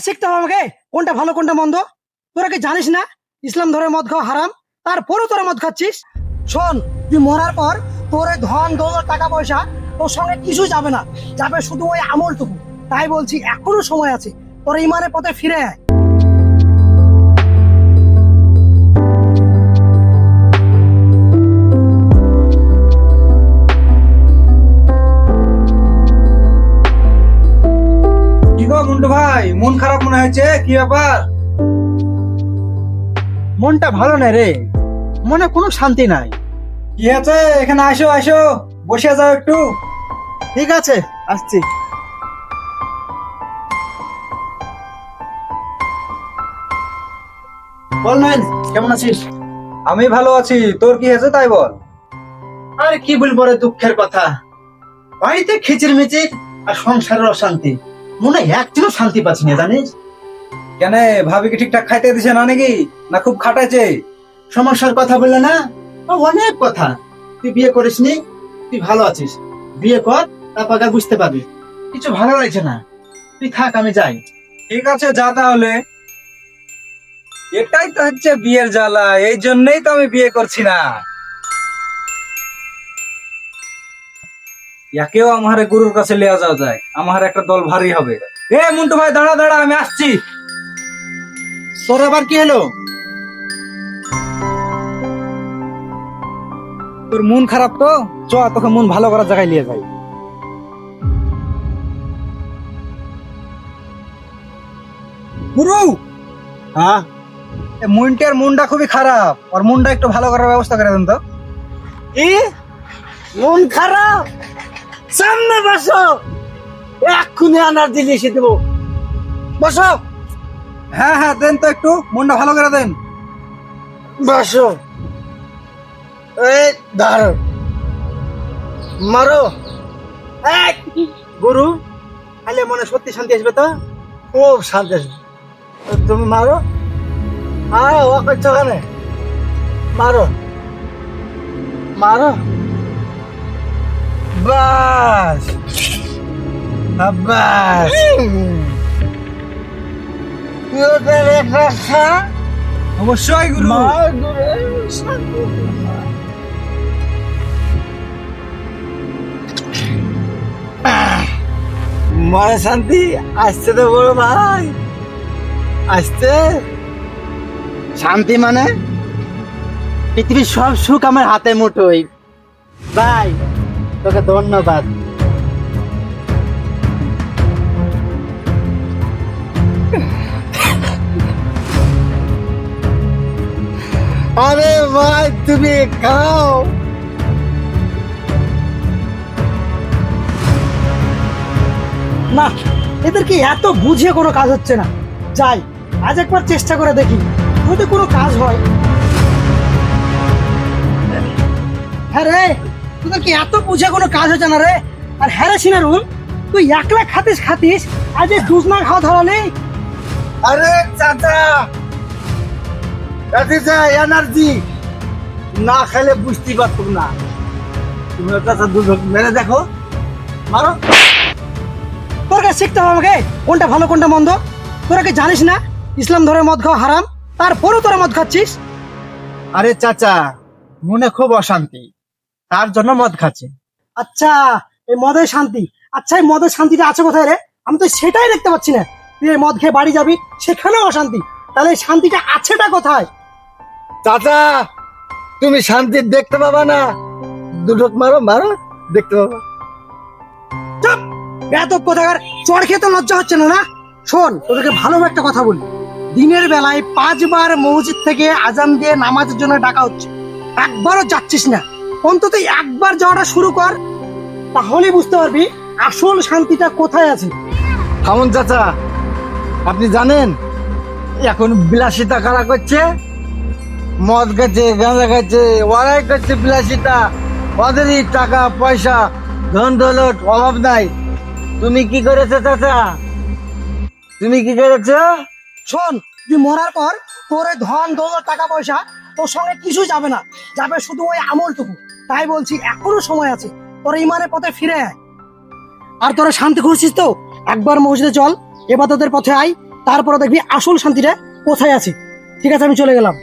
শিখতে হবে আমাকে কোনটা ভালো কোনটা মন্দ। তোরা কি জানিস না ইসলাম ধরে মদ খাওয়া হারাম, তারপরেও তোরা মদ খাচ্ছিস? শোন, তুই মরার পর তোর এই ধন দৌলত টাকা পয়সা তোর সঙ্গে কিছু যাবে না, যাবে শুধু ওই আমলটুকু। তাই বলছি এখনো সময় আছে, তোর ইমানের পথে ফিরে আয়। কি গো মুন্টু ভাই, মন খারাপ মনে হয়েছে, কি ব্যাপার? মনটা ভালো নাই রে, মনে কোনো শান্তি নাই। কি আছে? এখানে আসো আসো, বসে যাও একটু। ঠিক আছে, আসছি। বল নাইন, কেমন আছিস? আমি ভালো আছি, তোর কি হয়েছে তাই বল। আরে কি বলবো রে, দুঃখের কথা। বাড়িতে খিচির মিচির আর সংসারের অশান্তি, মনে একদিনও শান্তি পাচ্ছি না জানিস। কেন, ভাবি কি ঠিকঠাক খাইতে দিছে না নাকি, না খুব খাটাইছে? সমস্যার কথা বললে না, ও অনেক কথা। তুই বিয়ে করিসনি, তুই ভালো আছিস, বিয়ে কর, তারপর আর বুঝতে পারবি। কিছু ভালো লাগছে না, তুই থাক, আমি যাই। ঠিক আছে, যা তাহলে। এটাই তো হচ্ছে বিয়ের জ্বালা, এই জন্যই তো আমি বিয়ে করছি না। একেও আমার গুরুর কাছে লিয়া যাওয়া যায়, আমার একটা দল ভারী হবে। এ মুন্টু ভাই, দাঁড়া দাঁড়া, আমি আসছি। তোর আবার কি হলো? তোর মন খারাপ তো, চ তোকে মন ভালো করার জায়গায় নিয়ে যাই। গুরু, হ্যাঁ, মুন্টের মনটা খুবই খারাপ, আর মনটা একটু ভালো করার ব্যবস্থা করে দেন তো। এ মন খারাপ, সামনে বসো, এক্ষুনি এনার্জি লিখে দেবো। বসো হ্যাঁ হ্যাঁ, দেন তো একটু, মনটা ভালো করে দেন। বসো, এই ধরো, মারো। এক গুরু, তাহলে মনে সত্যি শান্তি আসবে তো? খুব শান্তি আসবে। তো তুমি মারো, আর ও করছো ওখানে, মারো মারো, বাস বাস। অবশ্যই গুরু। মনে শান্তি আসছে তো বড় ভাই, আসছে শান্তি। মানে পৃথিবীর সব সুখ আমার হাতে মুঠোই। ভাই তোকে ধন্যবাদ। আরে ভাই তুমি খাও। না, এদেরকে এত বুঝিয়ে কোনো কাজ হচ্ছে না। যাই, আজ একবার চেষ্টা করে দেখি, যদি কোনো কাজ হয়। হ্যাঁ রে, তোদেরকে এত বুঝে কোনো কাজ হচ্ছে না রে। আর হ্যাঁ রে সিনারুল, তুই একলা খাতিস খাতিস, আজ এই দুজনা খাওয়া ধরা নেই। আরে চাচা, এনার্জি না খেলে বুঝতে পারতুম না। তুমি চাচা দুধ মেরে দেখো, মারো। তোর কাছে শিখতে হবে আমাকে কোনটা ভালো কোনটা মন্দ। তোরা কি জানিস না ইসলাম ধরে মদ খাওয়া হারাম, তারপরেও তোরা মদ খাচ্ছিস? আরে চাচা, মনে খুব অশান্তি, তার জন্য মদ খাচ্ছে। আচ্ছা, এই মদের শান্তি। আচ্ছা, এই মদের শান্তিটা আছে কোথায় রে? আমি তো সেটাই দেখতে পাচ্ছি না। তুই এই মদ খেয়ে বাড়ি যাবি, সেখানেও অশান্তি। তাহলে এই শান্তিটা আছেটা কোথায়? চাচা, তুমি শান্তি দেখতে পাবা না, দুটো মারো মারো, দেখতে পাবা। চুপ, বেয়াদব কোথাকার। চড় খেয়ে তো লজ্জা হচ্ছে না না? শোন, তোদেরকে ভালো একটা কথা বলি। দিনের বেলায় 5 বার মসজিদ থেকে আজান দিয়ে নামাজের জন্য ডাকা হচ্ছে, একবারও যাচ্ছিস না। অন্তত একবার যাওয়াটা শুরু কর, তাহলে বুঝতে পারবি আসল শান্তিটা কোথায় আছে। থামুন চাচা, আপনি জানেন এখন বিলাসিতা কারা করছে? মদ খাচ্ছে, গাঁজা খাচ্ছে, ওরাই করছে বিলাসিতা। ওদেরই টাকা পয়সা ধন দৌলত অভাব নাই। তুমি কি করেছো চাচা? তুমি কি করেছো? শোন, তুই মরার পর তোর এই ধন দৌলত টাকা পয়সা তোর সঙ্গে কিছু যাবে না, যাবে শুধু ওই আমলটুকু। তাই বলছি এখনো সময় আছে, তোর ইমানের পথে ফিরে আয়। আর তোরা শান্তি খুঁজছিস তো, একবার মসজিদে চল, এবাদতের পথে আয়, তারপরে দেখবি আসল শান্তিটা কোথায় আছে। ঠিক আছে, আমি চলে গেলাম।